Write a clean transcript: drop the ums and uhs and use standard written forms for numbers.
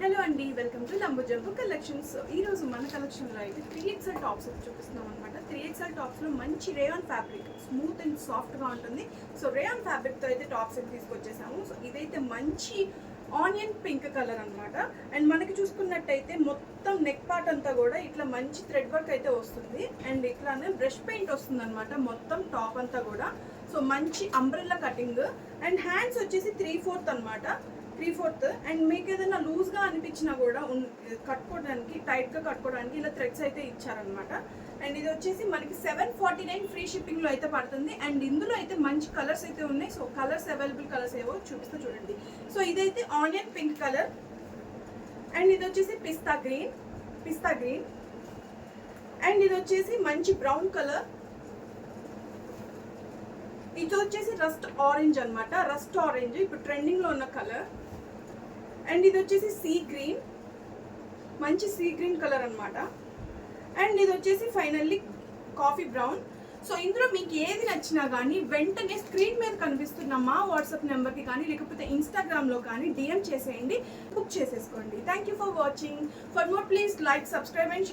Hello అండి, welcome to లంబో jumbo collections. ఈ రోజు మన కలెక్షన్లో అయితే 3XL టాప్స్ అయితే చూపిస్తున్నాం అనమాట. 3XL టాప్స్లో మంచి రేయాన్ ఫ్యాబ్రిక్, స్మూత్ అండ్ సాఫ్ట్గా ఉంటుంది. సో రేయాన్ ఫ్యాబ్రిక్తో అయితే టాప్స్ అయితే తీసుకొచ్చేసాము. సో ఇదైతే మంచి ఆనియన్ పింక్ కలర్ అనమాట. అండ్ మనకి చూసుకున్నట్టయితే మొత్తం నెక్ పార్ట్ అంతా కూడా ఇట్లా మంచి థ్రెడ్ వర్క్ అయితే వస్తుంది. అండ్ ఇట్లానే బ్రష్ పెయింట్ వస్తుంది అనమాట మొత్తం టాప్ అంతా కూడా. సో మంచి అంబ్రెల్లా కటింగ్. అండ్ హ్యాండ్స్ వచ్చేసి 3/4 అనమాట, 3/4. అండ్ మీకు ఏదైనా లూజ్గా అనిపించినా కూడా కట్టుకోవడానికి, టైట్గా కట్టుకోవడానికి ఇలా థ్రెడ్స్ అయితే ఇచ్చారనమాట. అండ్ ఇది వచ్చేసి మనకి 749 ఫ్రీ షిప్పింగ్లో అయితే పడుతుంది. అండ్ ఇందులో అయితే మంచి కలర్స్ అయితే ఉన్నాయి. సో కలర్స్, అవైలబుల్ కలర్స్ ఏవో చూపిస్తే చూడండి. సో ఇదైతే ఆనియన్ పింక్ కలర్. అండ్ ఇది వచ్చేసి పిస్తా గ్రీన్. అండ్ ఇది వచ్చేసి మంచి బ్రౌన్ కలర్. ఇది వచ్చేసి రస్ట్ ఆరెంజ్ అనమాట. రస్ట్ ఆరెంజ్ ఇప్పుడు ట్రెండింగ్లో ఉన్న కలర్. అండ్ ఇది వచ్చేసి సీ గ్రీన్, మంచి సీ గ్రీన్ కలర్ అనమాట. అండ్ ఇది వచ్చేసి ఫైనల్లీ కాఫీ బ్రౌన్. సో ఇందులో మీకు ఏది నచ్చినా కానీ వెంటనే స్క్రీన్ మీద కనిపిస్తున్న మా వాట్సాప్ నెంబర్కి కానీ లేకపోతే ఇన్స్టాగ్రామ్లో కానీ డిఎం చేసేయండి, బుక్ చేసేసుకోండి. Thank you for watching. For more please like, subscribe and